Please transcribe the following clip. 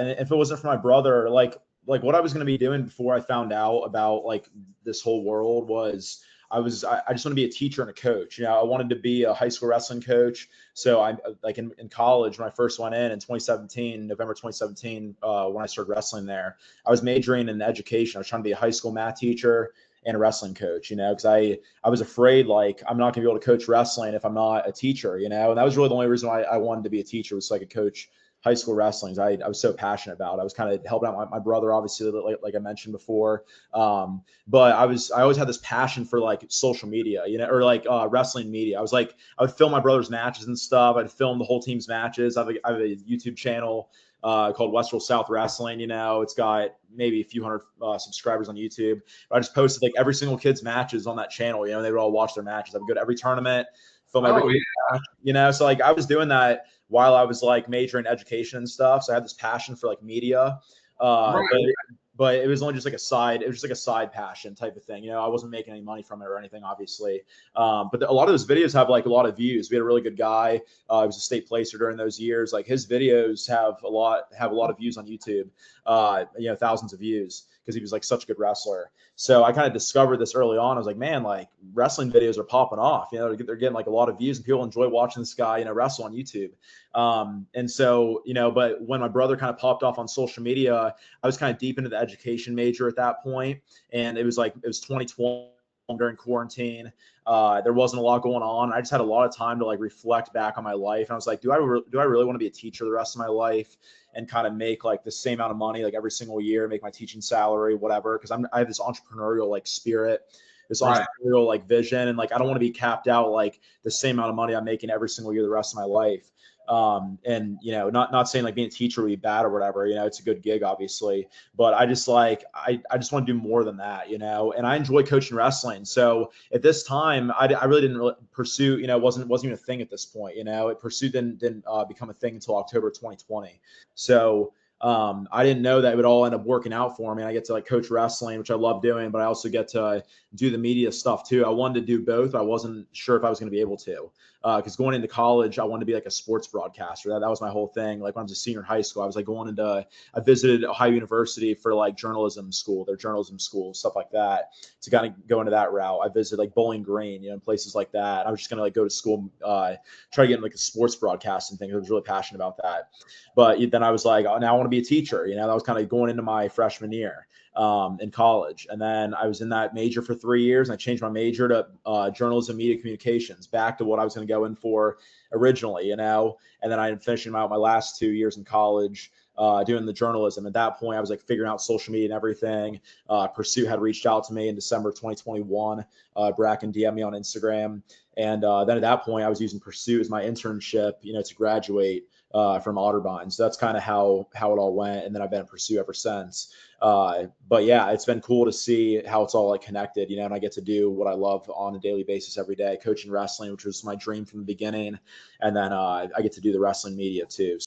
And if it wasn't for my brother, like what I was going to be doing before I found out about like this whole world was I just want to be a teacher and a coach. You know, I wanted to be a high school wrestling coach. So I like in college when I first went in 2017, November 2017, when I started wrestling there, I was majoring in education. I was trying to be a high school math teacher and a wrestling coach, you know, because I was afraid like I'm not gonna be able to coach wrestling if I'm not a teacher, you know, and that was really the only reason why I wanted to be a teacher was so I could coach high school wrestling. I was so passionate about it. I was kind of helping out my brother, obviously, like I mentioned before. But I always had this passion for like social media, you know, or like wrestling media. I would film my brother's matches and stuff. I'd film the whole team's matches. I have a YouTube channel called Western South Wrestling. You know, it's got maybe a few hundred subscribers on YouTube. But I just posted like every single kid's matches on that channel. You know, they would all watch their matches. I would go to every tournament, film every, match, you know. So like I was doing that while I was like majoring in education and stuff. So I had this passion for like media. Right. But it was only just like it was just like a side passion type of thing. You know, I wasn't making any money from it or anything, obviously. But a lot of those videos have like a lot of views. We had a really good guy. He was a state placer during those years. Like his videos have a lot of views on YouTube, you know, thousands of views because he was like such a good wrestler. So I kind of discovered this early on. I was like, man, like wrestling videos are popping off. You know, they're getting like a lot of views and people enjoy watching this guy, you know, wrestle on YouTube. And so, you know, but when my brother kind of popped off on social media, I was kind of deep into the education major at that point. And it was 2020 during quarantine. There wasn't a lot going on. I just had a lot of time to like reflect back on my life. And I was like, do I really want to be a teacher the rest of my life and kind of make like the same amount of money like every single year, make my teaching salary, whatever? Because I have this entrepreneurial like spirit, this entrepreneurial like vision, and like I don't want to be capped out like the same amount of money I'm making every single year the rest of my life. And you know, not saying like being a teacher would be bad or whatever, you know, it's a good gig, obviously, but I just like, I just want to do more than that, you know, and I enjoy coaching wrestling. So at this time, I really didn't pursue, you know, wasn't even a thing at this point, you know, Pursuit didn't become a thing until October 2020. So I didn't know that it would all end up working out for me. I get to like coach wrestling, which I love doing, but I also get to do the media stuff too. I wanted to do both. But I wasn't sure if I was going to be able to, because going into college, I wanted to be like a sports broadcaster. That was my whole thing. Like when I was a senior in high school, I was like I visited Ohio University for like journalism school, their journalism school, stuff like that, to kind of go into that route. I visited like Bowling Green, you know, places like that. I was just going to like go to school, try to get in like a sports broadcasting thing. I was really passionate about that. But then I was like, oh, now I want to be a teacher. You know, that was kind of going into my freshman year in college. And then I was in that major for 3 years, and I changed my major to journalism, media communications, back to what I was going to go in for originally, you know. And then I ended up finishing out my last 2 years in college doing the journalism. At that point, I was like figuring out social media and everything. Pursuit had reached out to me in December 2021. Bracken DM'd me on Instagram. And then at that point, I was using Pursuit as my internship, you know, to graduate from Otterbein. So that's kind of how it all went. And then I've been in Pursuit ever since. But yeah, it's been cool to see how it's all like connected, you know, and I get to do what I love on a daily basis every day, coaching wrestling, which was my dream from the beginning. And then I get to do the wrestling media too.